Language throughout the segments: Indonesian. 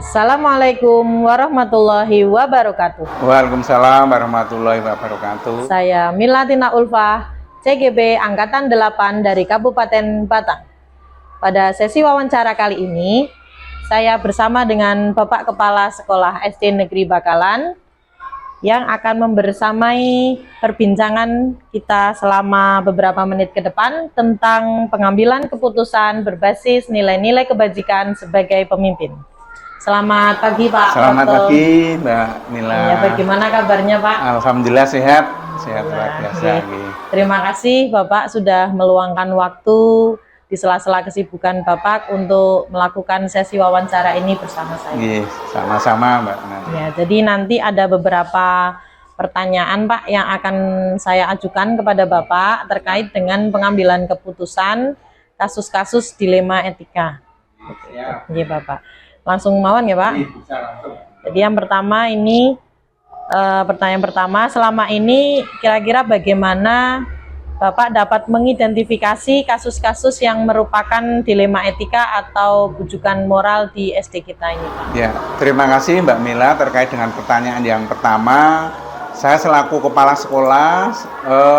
Assalamualaikum warahmatullahi wabarakatuh. Waalaikumsalam warahmatullahi wabarakatuh. Saya Milatina Ulfah, CGB Angkatan 8 dari Kabupaten Batang. Pada sesi wawancara kali ini, saya bersama dengan Bapak Kepala Sekolah SD Negeri Bakalan yang akan membersamai perbincangan kita selama beberapa menit ke depan tentang pengambilan keputusan berbasis nilai-nilai kebajikan sebagai pemimpin. Selamat pagi Pak. Selamat pagi Mbak Mila. Ya, bagaimana kabarnya Pak? Alhamdulillah sehat luar biasa. Terima kasih Bapak sudah meluangkan waktu di sela-sela kesibukan Bapak untuk melakukan sesi wawancara ini bersama saya. Sama-sama Mbak. Ya, jadi nanti ada beberapa pertanyaan Pak yang akan saya ajukan kepada Bapak terkait dengan pengambilan keputusan kasus-kasus dilema etika. Iya Bapak. Langsung mawon ya Pak. Jadi yang pertama ini pertanyaan pertama, selama ini kira-kira bagaimana Bapak dapat mengidentifikasi kasus-kasus yang merupakan dilema etika atau bujukan moral di SD kita ini Pak? Ya, terima kasih Mbak Mila terkait dengan pertanyaan yang pertama. Saya selaku kepala sekolah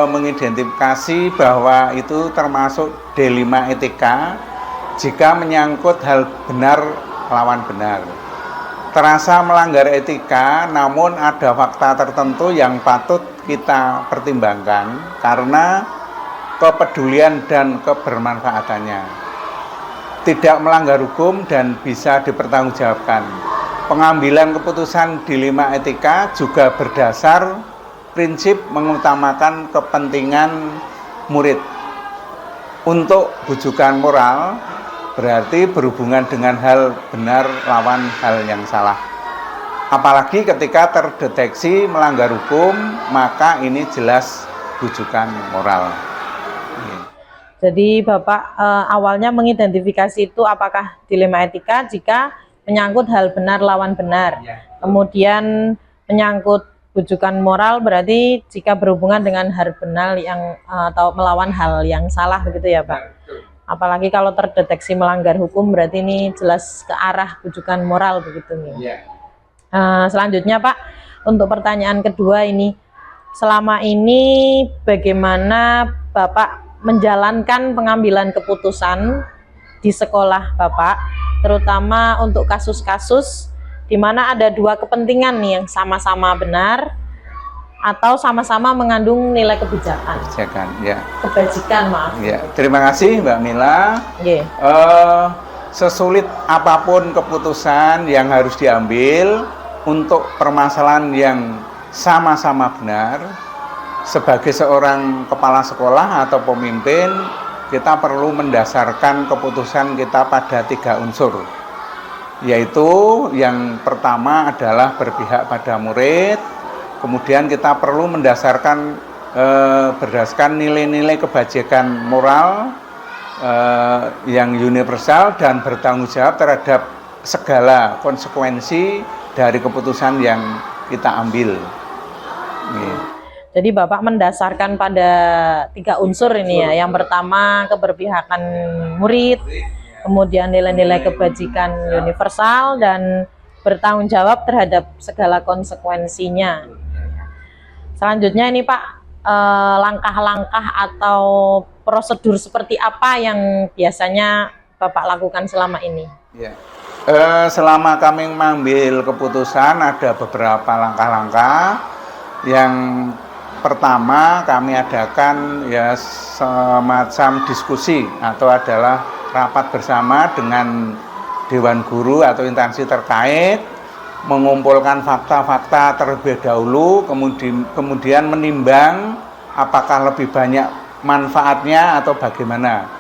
mengidentifikasi bahwa itu termasuk dilema etika jika menyangkut hal benar lawan benar. Terasa melanggar etika, namun ada fakta tertentu yang patut kita pertimbangkan karena kepedulian dan kebermanfaatannya. Tidak melanggar hukum dan bisa dipertanggungjawabkan. Pengambilan keputusan dilema etika juga berdasar prinsip mengutamakan kepentingan murid. Untuk bujukan moral berarti berhubungan dengan hal benar lawan hal yang salah. Apalagi ketika terdeteksi melanggar hukum, maka ini jelas bujukan moral. Jadi Bapak awalnya mengidentifikasi itu apakah dilema etika jika menyangkut hal benar lawan benar. Kemudian menyangkut bujukan moral berarti jika berhubungan dengan hal benar yang atau melawan hal yang salah begitu ya Pak. Apalagi kalau terdeteksi melanggar hukum berarti ini jelas ke arah bujukan moral begitu nih. Selanjutnya Pak, untuk pertanyaan kedua ini, selama ini bagaimana Bapak menjalankan pengambilan keputusan di sekolah Bapak, terutama untuk kasus-kasus di mana ada dua kepentingan nih yang sama-sama benar atau sama-sama mengandung nilai kebijakan. Kebajikan, maaf. Ya, terima kasih Mbak Mila. Sesulit apapun keputusan yang harus diambil untuk permasalahan yang sama-sama benar, sebagai seorang kepala sekolah atau pemimpin, kita perlu mendasarkan keputusan kita pada 3 unsur. Yaitu yang pertama adalah berpihak pada murid. Kemudian kita perlu mendasarkan berdasarkan nilai-nilai kebajikan moral yang universal dan bertanggung jawab terhadap segala konsekuensi dari keputusan yang kita ambil. Jadi Bapak mendasarkan pada 3 unsur ini ya. Yang pertama keberpihakan murid, kemudian nilai-nilai kebajikan universal dan bertanggung jawab terhadap segala konsekuensinya. Selanjutnya ini Pak, langkah-langkah atau prosedur seperti apa yang biasanya Bapak lakukan selama ini? Selama kami mengambil keputusan ada beberapa langkah-langkah. Yang pertama kami adakan ya semacam diskusi atau adalah rapat bersama dengan Dewan Guru atau instansi terkait, mengumpulkan fakta-fakta terlebih dahulu, kemudian menimbang apakah lebih banyak manfaatnya atau bagaimana,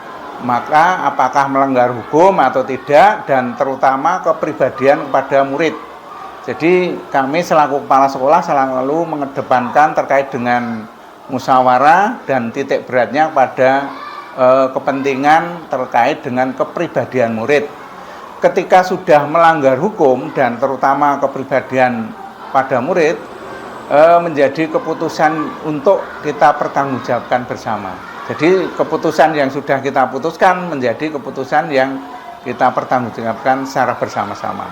maka apakah melanggar hukum atau tidak, dan terutama kepribadian kepada murid. Jadi kami selaku kepala sekolah selalu mengedepankan terkait dengan musyawarah dan titik beratnya pada kepentingan terkait dengan kepribadian murid. Ketika sudah melanggar hukum dan terutama kepribadian pada murid, menjadi keputusan untuk kita pertanggungjawabkan bersama. Jadi keputusan yang sudah kita putuskan menjadi keputusan yang kita pertanggungjawabkan secara bersama-sama.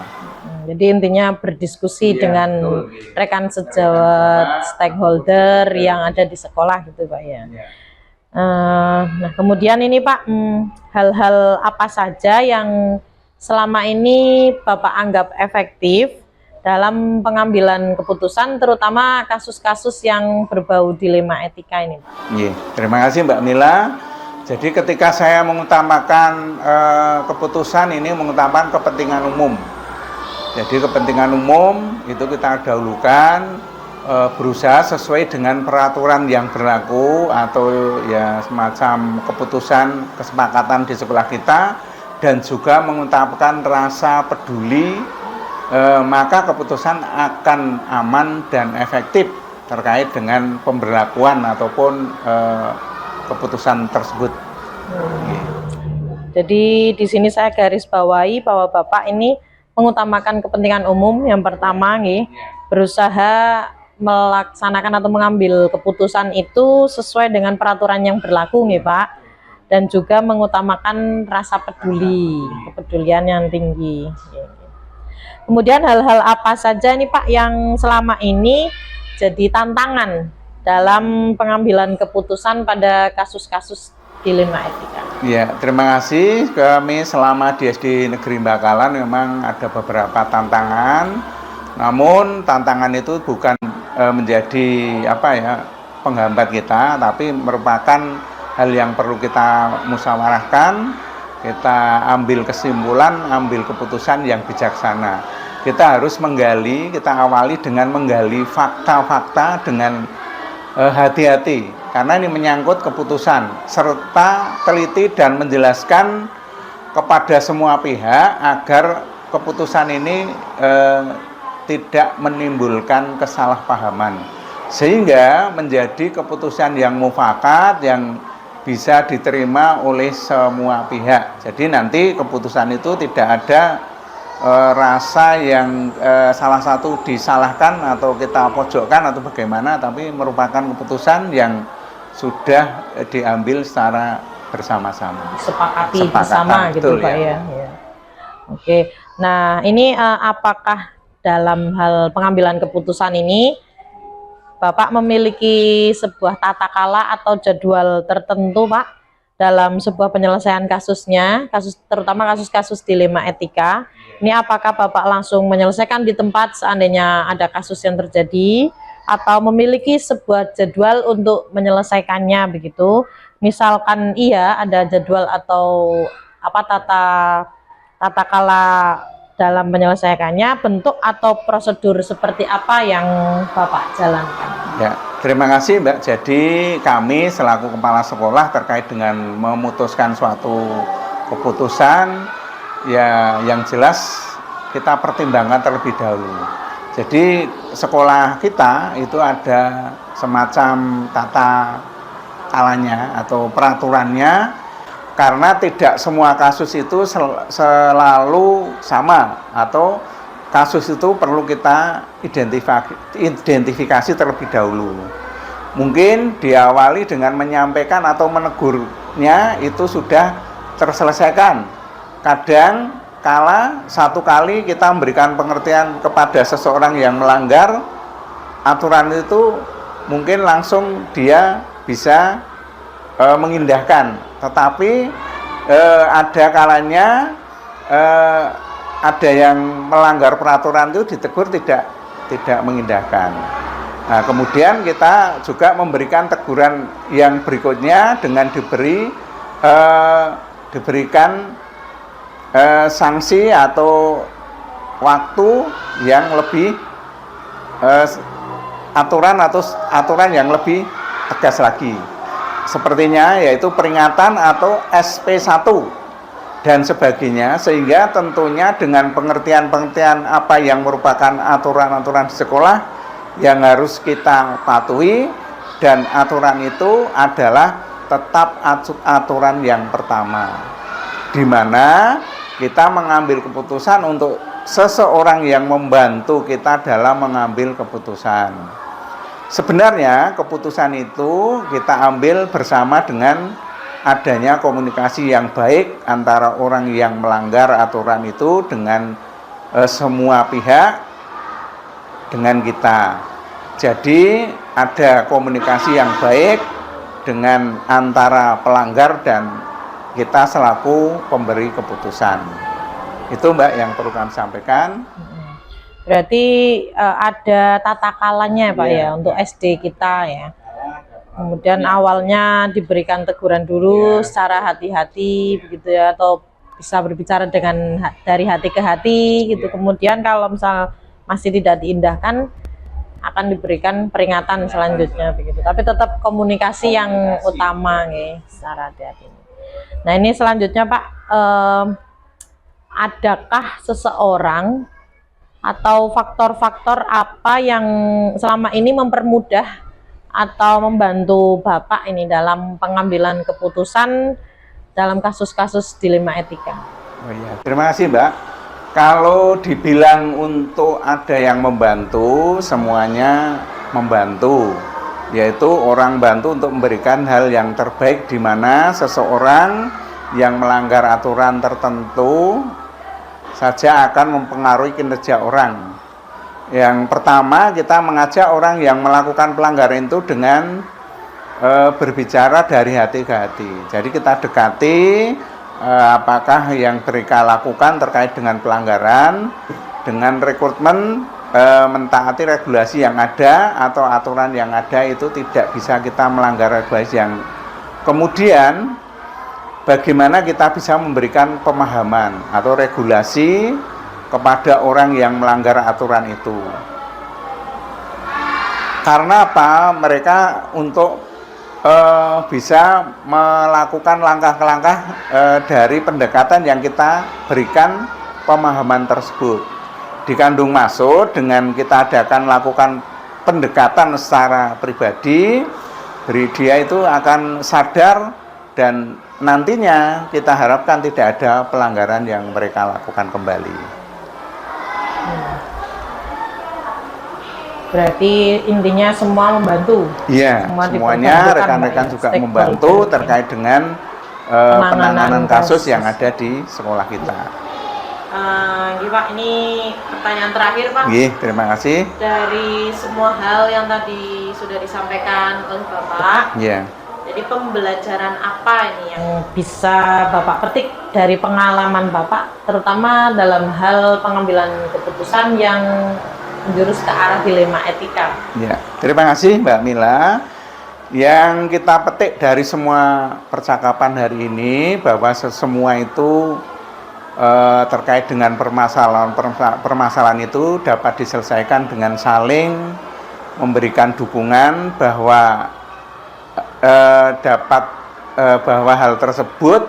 Jadi intinya berdiskusi Iya, dengan betul. rekan sejawat stakeholder yang ada di sekolah gitu Pak ya. Iya. Nah kemudian ini Pak, hal-hal apa saja yang selama ini Bapak anggap efektif dalam pengambilan keputusan, terutama kasus-kasus yang berbau dilema etika ini Pak? Iya, terima kasih Mbak Mila. Jadi ketika saya mengutamakan keputusan ini mengutamakan kepentingan umum. Jadi kepentingan umum itu kita dahulukan, berusaha sesuai dengan peraturan yang berlaku atau ya semacam keputusan kesepakatan di sekolah kita, dan juga mengutamakan rasa peduli, maka keputusan akan aman dan efektif terkait dengan pemberlakuan ataupun keputusan tersebut. Jadi di sini saya garis bawahi bahwa Bapak ini mengutamakan kepentingan umum. Yang pertama nih, berusaha melaksanakan atau mengambil keputusan itu sesuai dengan peraturan yang berlaku nih Pak, dan juga mengutamakan rasa peduli, kepedulian yang tinggi. Kemudian hal-hal apa saja nih Pak yang selama ini jadi tantangan dalam pengambilan keputusan pada kasus-kasus dilema etika? Ya, terima kasih. Kami selama di SD Negeri Bakalan memang ada beberapa tantangan. Namun tantangan itu bukan menjadi penghambat kita, tapi merupakan hal yang perlu kita musyawarahkan, kita ambil kesimpulan, ambil keputusan yang bijaksana. Kita harus menggali, kita awali dengan menggali fakta-fakta dengan hati-hati, karena ini menyangkut keputusan, serta teliti dan menjelaskan kepada semua pihak agar keputusan ini tidak menimbulkan kesalahpahaman, sehingga menjadi keputusan yang mufakat, yang bisa diterima oleh semua pihak. Jadi nanti keputusan itu tidak ada rasa yang salah satu disalahkan atau kita pojokkan atau bagaimana, tapi merupakan keputusan yang sudah diambil secara bersama-sama, sepakati bersama gitu Pak ya. Oke, nah ini apakah dalam hal pengambilan keputusan ini Bapak memiliki sebuah tata kala atau jadwal tertentu Pak dalam sebuah penyelesaian kasusnya, terutama kasus-kasus dilema etika? Ini apakah Bapak langsung menyelesaikan di tempat seandainya ada kasus yang terjadi, atau memiliki sebuah jadwal untuk menyelesaikannya begitu? Misalkan iya ada jadwal atau tata kala dalam menyelesaikannya, bentuk atau prosedur seperti apa yang Bapak jalankan? Ya, terima kasih Mbak. Jadi kami selaku kepala sekolah terkait dengan memutuskan suatu keputusan, ya yang jelas kita pertimbangkan terlebih dahulu. Jadi sekolah kita itu ada semacam tata kalanya atau peraturannya, karena tidak semua kasus itu selalu sama, atau kasus itu perlu kita identifikasi terlebih dahulu. Mungkin diawali dengan menyampaikan atau menegurnya itu sudah terselesaikan. Kadang kala satu kali kita memberikan pengertian kepada seseorang yang melanggar aturan itu, mungkin langsung dia bisa mengindahkan, tetapi ada kalanya ada yang melanggar peraturan itu ditegur tidak mengindahkan. Nah, kemudian kita juga memberikan teguran yang berikutnya dengan diberikan sanksi atau waktu yang lebih aturan yang lebih tegas lagi. Sepertinya yaitu peringatan atau SP1 dan sebagainya, sehingga tentunya dengan pengertian-pengertian apa yang merupakan aturan-aturan di sekolah yang harus kita patuhi, dan aturan itu adalah tetap aturan yang pertama, di mana kita mengambil keputusan untuk seseorang yang membantu kita dalam mengambil keputusan. Sebenarnya keputusan itu kita ambil bersama dengan adanya komunikasi yang baik antara orang yang melanggar aturan itu dengan semua pihak dengan kita. Jadi ada komunikasi yang baik dengan antara pelanggar dan kita selaku pemberi keputusan. Itu Mbak yang perlu kami sampaikan. Berarti ada tata kalanya Pak ya untuk SD kita ya. Kemudian awalnya diberikan teguran dulu secara hati-hati begitu ya, atau bisa berbicara dengan dari hati ke hati gitu. Kemudian kalau misal masih tidak diindahkan akan diberikan peringatan selanjutnya begitu. Tapi tetap komunikasi yang utama nih secara hati-hati. Nah, ini selanjutnya Pak, adakah seseorang atau faktor-faktor apa yang selama ini mempermudah atau membantu Bapak ini dalam pengambilan keputusan dalam kasus-kasus dilema etika? Oh iya, terima kasih Mbak. Kalau dibilang untuk ada yang membantu, semuanya membantu, yaitu orang bantu untuk memberikan hal yang terbaik, di mana seseorang yang melanggar aturan tertentu saja akan mempengaruhi kinerja orang. Yang pertama, kita mengajak orang yang melakukan pelanggaran itu dengan berbicara dari hati ke hati. Jadi kita dekati apakah yang mereka lakukan terkait dengan pelanggaran, dengan rekrutmen, mentaati regulasi yang ada atau aturan yang ada, itu tidak bisa kita melanggar regulasi yang kemudian bagaimana kita bisa memberikan pemahaman atau regulasi kepada orang yang melanggar aturan itu. Karena apa? Mereka untuk bisa melakukan langkah-langkah dari pendekatan yang kita berikan pemahaman tersebut. Dikandung maksud dengan kita adakan lakukan pendekatan secara pribadi, dia itu akan sadar dan nantinya kita harapkan tidak ada pelanggaran yang mereka lakukan kembali. Berarti intinya semua membantu. Iya, semuanya rekan-rekan juga membantu terkait dengan penanganan kasus yang ada di sekolah kita. Pak, ini pertanyaan terakhir Pak. Iya, terima kasih. Dari semua hal yang tadi sudah disampaikan oleh Bapak, iya, jadi pembelajaran apa ini yang bisa Bapak petik dari pengalaman Bapak, terutama dalam hal pengambilan keputusan yang menjurus ke arah dilema etika? Ya, terima kasih Mbak Mila. Yang kita petik dari semua percakapan hari ini bahwa semua itu terkait dengan permasalahan itu dapat diselesaikan dengan saling memberikan dukungan, bahwa bahwa hal tersebut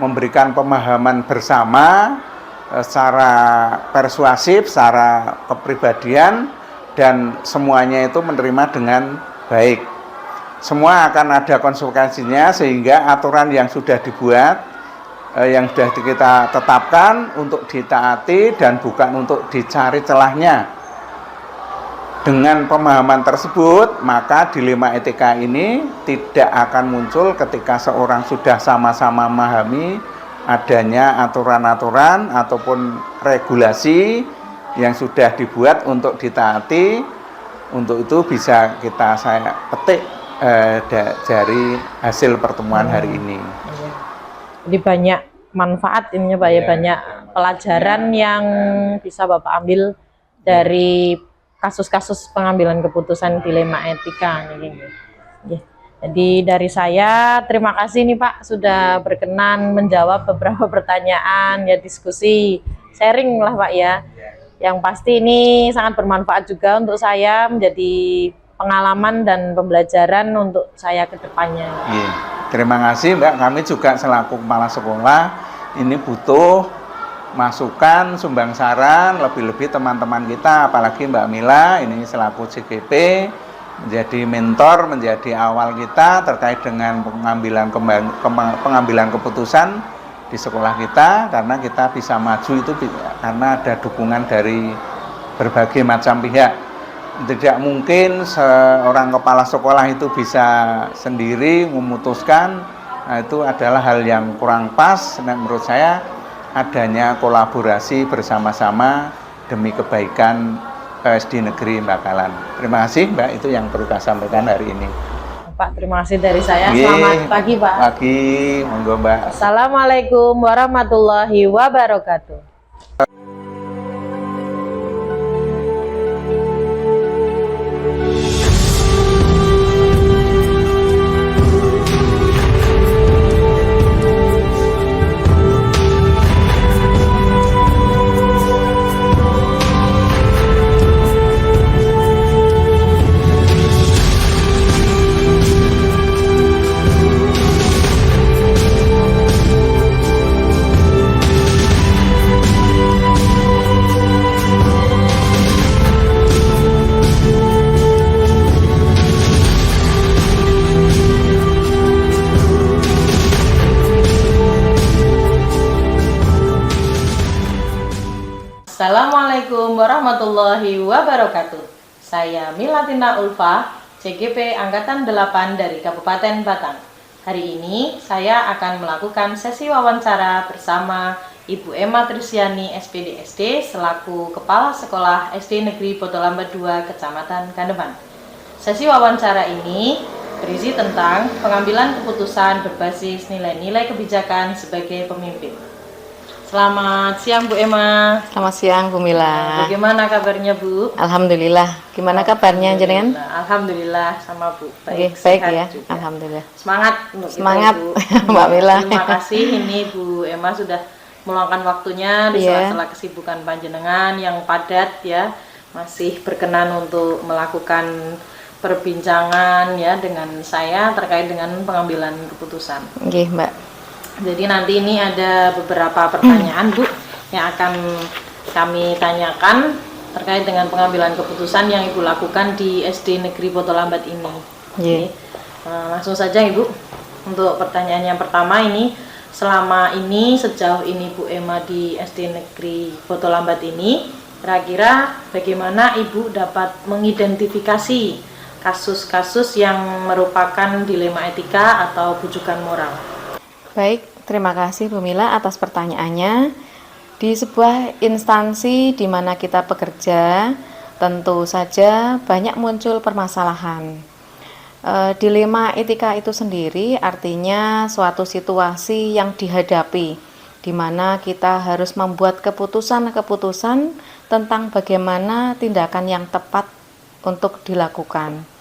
memberikan pemahaman bersama secara persuasif, secara kepribadian, dan semuanya itu menerima dengan baik. Semua akan ada konsekuensinya, sehingga aturan yang sudah dibuat, yang sudah kita tetapkan untuk ditaati dan bukan untuk dicari celahnya. Dengan pemahaman tersebut, maka dilema etika ini tidak akan muncul ketika seorang sudah sama-sama memahami adanya aturan-aturan ataupun regulasi yang sudah dibuat untuk ditaati. Untuk itu bisa saya petik dari hasil pertemuan hari ini. Jadi banyak manfaat ini Pak ya, banyak pelajaran yang bisa Bapak ambil dari kasus-kasus pengambilan keputusan dilema etika ini. Jadi dari saya terima kasih nih Pak sudah berkenan menjawab beberapa pertanyaan, ya diskusi, sharing lah Pak ya. Yang pasti ini sangat bermanfaat juga untuk saya, menjadi pengalaman dan pembelajaran untuk saya ke depannya. Terima kasih Mbak, kami juga selaku kepala sekolah ini butuh masukan, sumbang saran, lebih-lebih teman-teman kita, apalagi Mbak Mila ini selaku CGP, menjadi mentor, menjadi awal kita terkait dengan pengambilan keputusan di sekolah kita, karena kita bisa maju itu karena ada dukungan dari berbagai macam pihak. Tidak mungkin seorang kepala sekolah itu bisa sendiri memutuskan. Nah, itu adalah hal yang kurang pas. Nah, menurut saya adanya kolaborasi bersama-sama demi kebaikan SD Negeri Bakalan. Terima kasih Mbak, itu yang perlu saya sampaikan hari ini. Pak, terima kasih dari saya. Ye, Selamat pagi Pak. Pagi, monggo Mbak. Assalamualaikum warahmatullahi wabarakatuh. Assalamualaikum warahmatullahi wabarakatuh. Saya Milatina Ulfa, CGP Angkatan 8 dari Kabupaten Batang. Hari ini saya akan melakukan sesi wawancara bersama Ibu Emma Trisyani SPD SD selaku Kepala Sekolah SD Negeri Botolambat 2 Kecamatan Gandeman. Sesi wawancara ini berisi tentang pengambilan keputusan berbasis nilai-nilai kebijakan sebagai pemimpin. Selamat siang Bu Emma. Selamat siang Bu Mila. Bagaimana kabarnya Bu? Alhamdulillah. Gimana kabarnya jenengan? Alhamdulillah sama Bu. Baik ya. Juga. Alhamdulillah. Semangat untuk semangat kita, Bu. Mbak Mila. Terima kasih ini Bu Emma sudah meluangkan waktunya di sela-sela kesibukan panjenengan yang padat ya, masih berkenan untuk melakukan perbincangan ya dengan saya terkait dengan pengambilan keputusan. Nggih, Mbak. Jadi nanti ini ada beberapa pertanyaan Bu yang akan kami tanyakan terkait dengan pengambilan keputusan yang Ibu lakukan di SD Negeri Botolambat ini. Yeah. Langsung saja Ibu, untuk pertanyaan yang pertama ini, selama ini sejauh ini Bu Emma di SD Negeri Botolambat ini, kira-kira bagaimana Ibu dapat mengidentifikasi kasus-kasus yang merupakan dilema etika atau bujukan moral? Baik, terima kasih Bu Mila atas pertanyaannya. Di sebuah instansi di mana kita bekerja, tentu saja banyak muncul permasalahan. Dilema etika itu sendiri artinya suatu situasi yang dihadapi, di mana kita harus membuat keputusan-keputusan tentang bagaimana tindakan yang tepat untuk dilakukan.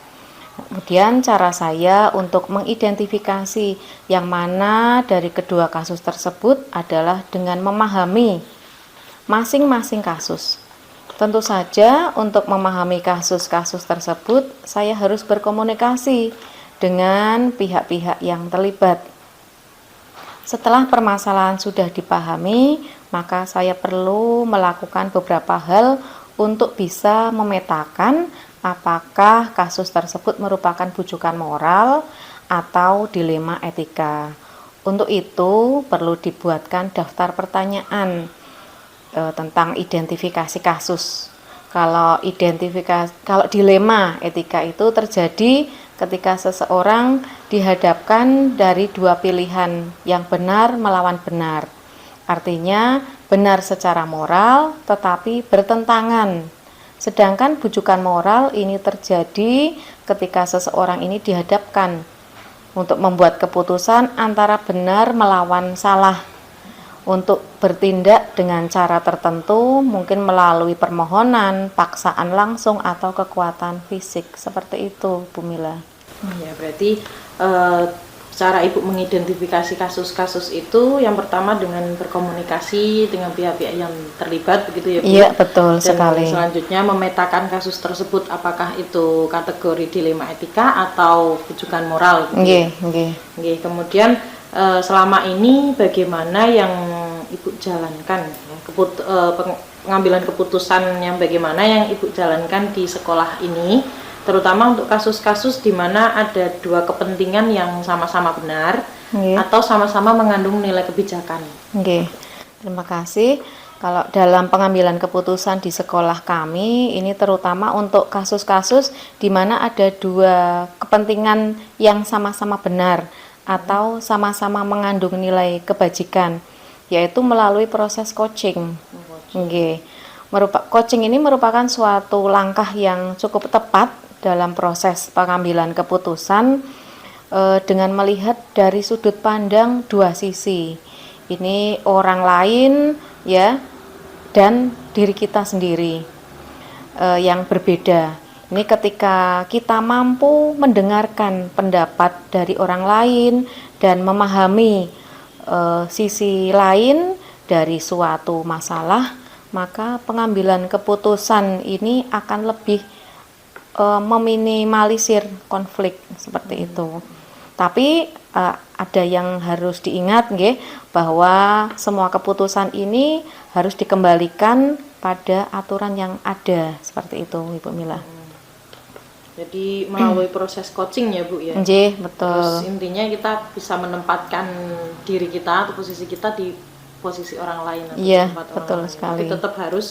Kemudian cara saya untuk mengidentifikasi yang mana dari kedua kasus tersebut adalah dengan memahami masing-masing kasus. Tentu saja untuk memahami kasus-kasus tersebut saya harus berkomunikasi dengan pihak-pihak yang terlibat. Setelah permasalahan sudah dipahami, maka saya perlu melakukan beberapa hal untuk bisa memetakan apakah kasus tersebut merupakan bujukan moral atau dilema etika. Untuk itu perlu dibuatkan daftar pertanyaan tentang identifikasi kasus. Kalau dilema etika itu terjadi ketika seseorang dihadapkan dari dua pilihan yang benar melawan benar. Artinya benar secara moral tetapi bertentangan. Sedangkan bujukan moral ini terjadi ketika seseorang ini dihadapkan untuk membuat keputusan antara benar melawan salah, untuk bertindak dengan cara tertentu, mungkin melalui permohonan, paksaan langsung, atau kekuatan fisik. Seperti itu, Bu Mila. Ya, berarti cara Ibu mengidentifikasi kasus-kasus itu yang pertama dengan berkomunikasi dengan pihak-pihak yang terlibat begitu ya Bu? Iya, betul dan sekali. Selanjutnya memetakan kasus tersebut apakah itu kategori dilema etika atau bujukan moral gitu. Nggih. Kemudian selama ini bagaimana yang Ibu jalankan ya, pengambilan keputusan yang bagaimana yang Ibu jalankan di sekolah ini, terutama untuk kasus-kasus di mana ada dua kepentingan yang sama-sama benar atau sama-sama mengandung nilai kebijakan. Terima kasih. Kalau dalam pengambilan keputusan di sekolah kami, ini terutama untuk kasus-kasus di mana ada dua kepentingan yang sama-sama benar atau sama-sama mengandung nilai kebajikan. yaitu melalui proses coaching. Nggih. Coaching ini merupakan suatu langkah yang cukup tepat dalam proses pengambilan keputusan dengan melihat dari sudut pandang dua sisi. Ini orang lain ya dan diri kita sendiri yang berbeda. Ini ketika kita mampu mendengarkan pendapat dari orang lain dan memahami sisi lain dari suatu masalah, maka pengambilan keputusan ini akan lebih meminimalisir konflik seperti itu. Tapi ada yang harus diingat nggih, bahwa semua keputusan ini harus dikembalikan pada aturan yang ada seperti itu, Ibu Mila. Jadi melalui proses coaching ya Bu ya. Nggih, betul. Terus intinya kita bisa menempatkan diri kita atau posisi kita di posisi orang lain atau Iya, tempat orang betul lain. sekali. Tapi tetap harus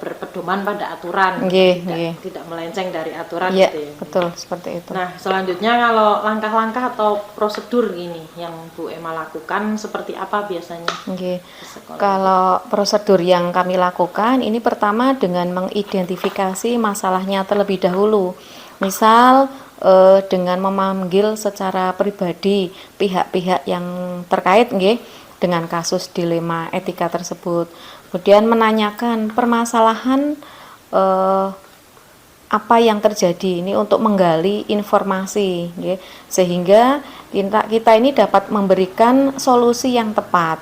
berpedoman pada aturan, tidak melenceng dari aturan Iya, gitu ya. betul seperti itu. Nah, selanjutnya kalau langkah-langkah atau prosedur ini yang Bu Emma lakukan seperti apa biasanya? Nggih. Kalau prosedur yang kami lakukan ini pertama dengan mengidentifikasi masalahnya terlebih dahulu. Misal dengan memanggil secara pribadi pihak-pihak yang terkait nggih dengan kasus dilema etika tersebut. Kemudian menanyakan permasalahan apa yang terjadi ini untuk menggali informasi, ya, sehingga kita ini dapat memberikan solusi yang tepat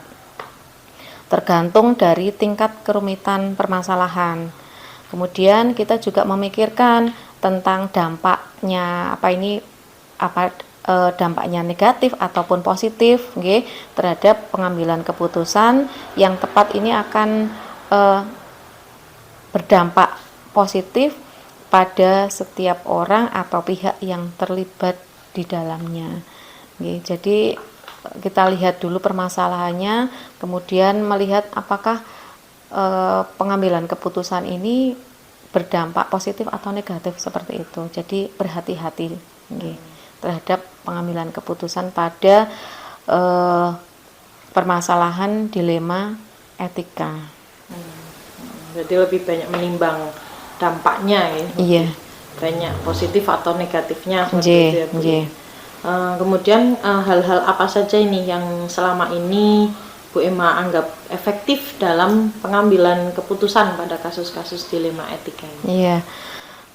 tergantung dari tingkat kerumitan permasalahan. Kemudian kita juga memikirkan tentang dampaknya dampaknya negatif ataupun positif terhadap pengambilan keputusan yang tepat ini akan berdampak positif pada setiap orang atau pihak yang terlibat di dalamnya. Jadi kita lihat dulu permasalahannya, kemudian melihat apakah pengambilan keputusan ini berdampak positif atau negatif seperti itu. Jadi berhati-hati terhadap pengambilan keputusan pada permasalahan dilema etika. Jadi lebih banyak menimbang dampaknya ya. Iya. Banyak positif atau negatifnya seperti itu ya Bu. Kemudian hal-hal apa saja ini yang selama ini Bu Emma anggap efektif dalam pengambilan keputusan pada kasus-kasus dilema etika ini? Iya.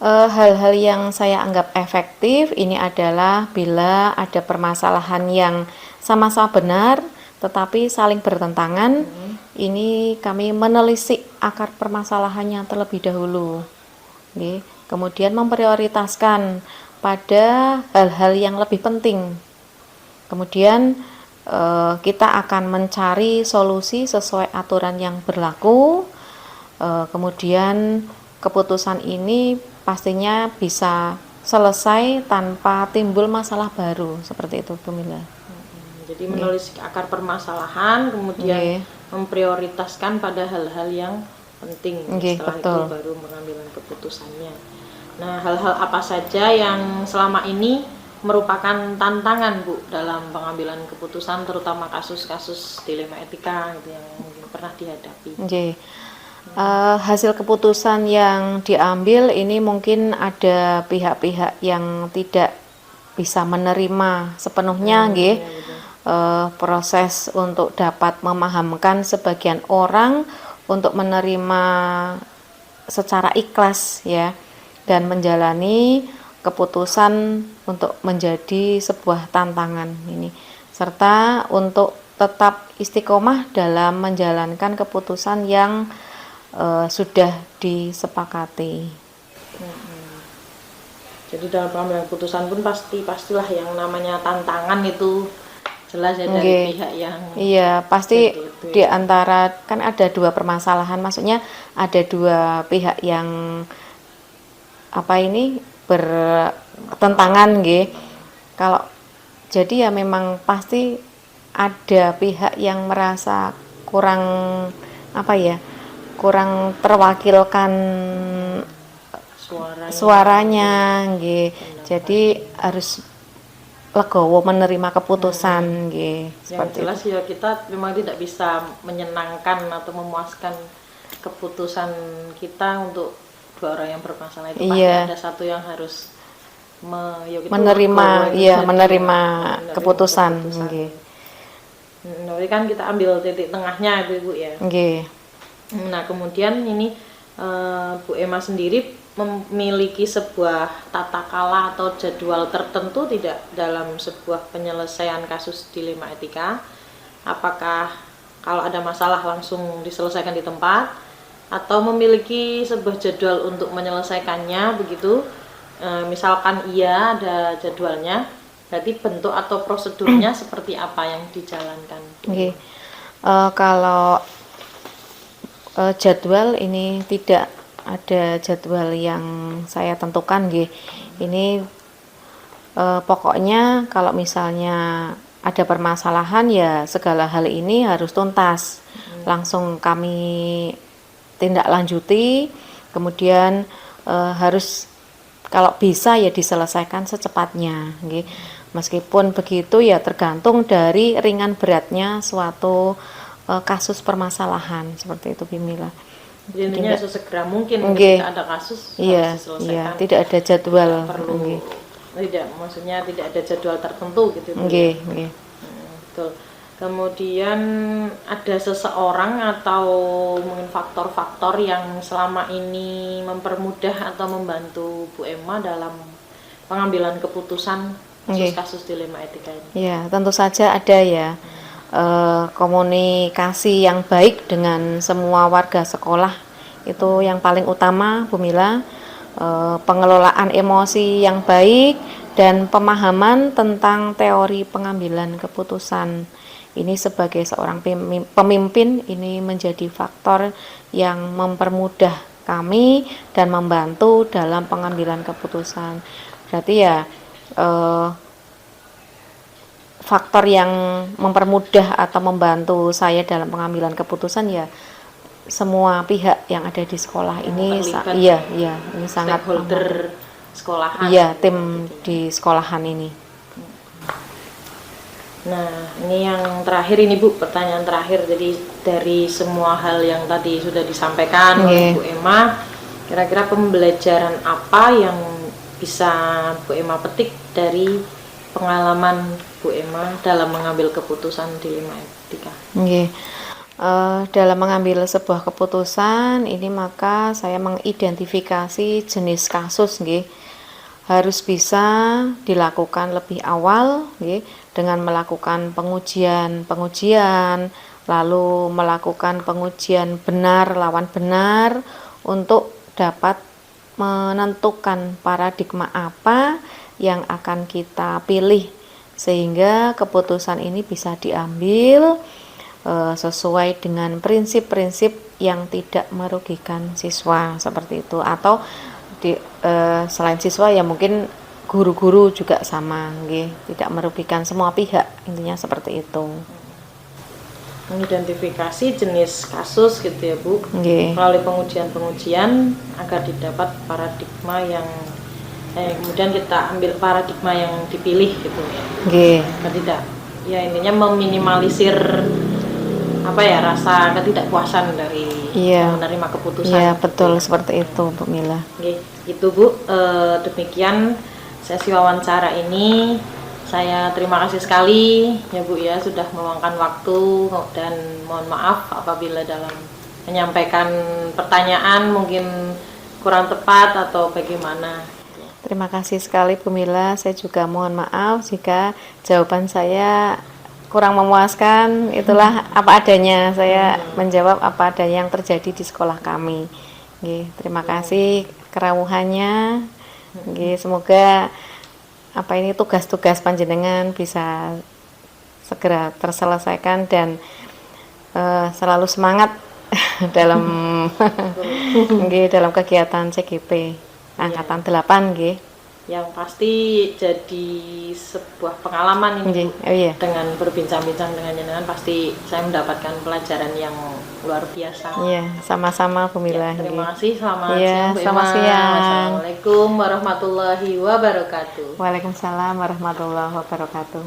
Hal-hal yang saya anggap efektif ini adalah bila ada permasalahan yang sama-sama benar tetapi saling bertentangan, ini kami menelisik akar permasalahannya terlebih dahulu. Kemudian memprioritaskan pada hal-hal yang lebih penting. Kemudian kita akan mencari solusi sesuai aturan yang berlaku. Kemudian keputusan ini pastinya bisa selesai tanpa timbul masalah baru seperti itu, Bu Mila. Jadi menulis akar permasalahan, kemudian memprioritaskan pada hal-hal yang penting. Setelah itu baru mengambil keputusannya. Nah, hal-hal apa saja yang selama ini merupakan tantangan Bu dalam pengambilan keputusan, terutama kasus-kasus dilema etika gitu, yang mungkin pernah dihadapi? Hasil keputusan yang diambil ini mungkin ada pihak-pihak yang tidak bisa menerima sepenuhnya proses untuk dapat memahamkan sebagian orang untuk menerima secara ikhlas ya dan menjalani keputusan untuk menjadi sebuah tantangan ini, serta untuk tetap istiqomah dalam menjalankan keputusan yang sudah disepakati. Jadi dalam pengambilan keputusan pun pastilah yang namanya tantangan itu jelas ya dari pihak yang pasti di antara kan ada dua permasalahan, maksudnya ada dua pihak yang bertentangan Kalau jadi ya memang pasti ada pihak yang merasa kurang kurang terwakilkan suaranya. Jadi harus legowo menerima keputusan nggih. Yang Seperti jelas ya kita memang tidak bisa menyenangkan atau memuaskan keputusan kita untuk dua orang yang bermasalah itu. Pasti Iya. ada satu yang harus ya gitu, menerima legowo itu ya tadi, menerima menerima keputusan nggih. Tapi kan kita ambil titik tengahnya itu Ibu ya. Nggih. Nah kemudian ini Bu Emma sendiri memiliki sebuah tata kala atau jadwal tertentu tidak dalam sebuah penyelesaian kasus dilema etika? Apakah kalau ada masalah langsung diselesaikan di tempat atau memiliki sebuah jadwal untuk menyelesaikannya begitu? Misalkan iya ada jadwalnya, berarti bentuk atau prosedurnya seperti apa yang dijalankan? Nggih. Kalau jadwal ini tidak ada jadwal yang saya tentukan nggih. Ini pokoknya kalau misalnya ada permasalahan ya segala hal ini harus tuntas. Langsung kami tindak lanjuti, kemudian harus kalau bisa ya diselesaikan secepatnya nggih. Meskipun begitu ya tergantung dari ringan beratnya suatu kasus permasalahan seperti itu Bimila. Jadi intinya sesegera mungkin Nggih. ketika ada kasus Iya, harus diselesaikan. iya, tidak ada jadwal. Tidak perlu Nggih. tidak, maksudnya tidak ada jadwal tertentu gitu Bu. Nggih, nggih. Betul. Kemudian ada seseorang atau mungkin faktor-faktor yang selama ini mempermudah atau membantu Bu Emma dalam pengambilan keputusan Nggih. kasus dilema etika ini. Ya, tentu saja ada ya. Komunikasi yang baik dengan semua warga sekolah itu yang paling utama Bu Mila. Pengelolaan emosi yang baik dan pemahaman tentang teori pengambilan keputusan. Ini sebagai seorang pemimpin ini menjadi faktor yang mempermudah kami dan membantu dalam pengambilan keputusan. Berarti ya faktor yang mempermudah atau membantu saya dalam pengambilan keputusan ya semua pihak yang ada di sekolah ini iya ini sangat stakeholder sekolahan. Iya, tim di sekolahan ini. Nah, ini yang terakhir ini Bu, pertanyaan terakhir. Jadi dari semua hal yang tadi sudah disampaikan oleh Bu Emma, kira-kira pembelajaran apa yang bisa Bu Emma petik dari pengalaman Bu Emma dalam mengambil keputusan dilema etika? Dalam mengambil sebuah keputusan ini maka saya mengidentifikasi jenis kasus harus bisa dilakukan lebih awal dengan melakukan pengujian lalu melakukan pengujian benar lawan benar untuk dapat menentukan paradigma apa yang akan kita pilih sehingga keputusan ini bisa diambil sesuai dengan prinsip-prinsip yang tidak merugikan siswa seperti itu atau selain siswa ya mungkin guru-guru juga sama tidak merugikan semua pihak intinya seperti itu. Mengidentifikasi jenis kasus gitu ya Bu melalui pengujian agar didapat paradigma yang kemudian kita ambil paradigma yang dipilih gitu ya. Tidak ya intinya meminimalisir rasa ketidakpuasan dari menerima keputusan. Iya betul seperti itu Bu Mila. Itu Bu, demikian sesi wawancara ini. Saya terima kasih sekali ya Bu ya sudah meluangkan waktu dan mohon maaf apabila dalam menyampaikan pertanyaan mungkin kurang tepat atau bagaimana. Terima kasih sekali Bu Mila, saya juga mohon maaf jika jawaban saya kurang memuaskan. Itulah apa adanya, saya menjawab apa adanya yang terjadi di sekolah kami. Terima kasih kerawuhannya. Semoga tugas-tugas panjenengan bisa segera terselesaikan dan selalu semangat dalam dalam kegiatan CGP angkatan 8 Yang pasti jadi sebuah pengalaman ini, Bu. Oh iya. Dengan berbincang-bincang dengan jenengan pasti saya mendapatkan pelajaran yang luar biasa. Iya, sama-sama Bu Mila. Terima kasih, selamat Iya, siang, Bu selamat Ima. siang. Wassalamualaikum warahmatullahi wabarakatuh. Waalaikumsalam warahmatullahi wabarakatuh.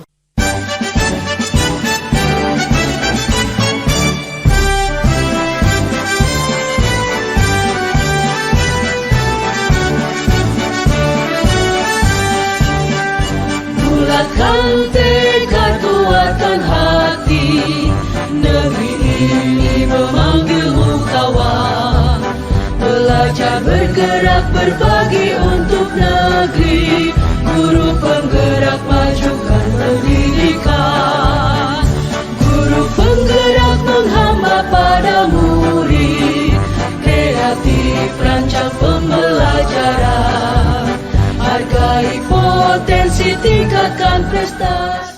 Bulatkan tekad, kuatkan hati, negeri ini memanggilmu kawan. Belajar bergerak berbagi untuk negeri, guru penggerak majukan pendidikan. Guru penggerak menghamba pada murid, kreatif rancang pembelajaran. Hargai potensi, tingkatkan prestasi.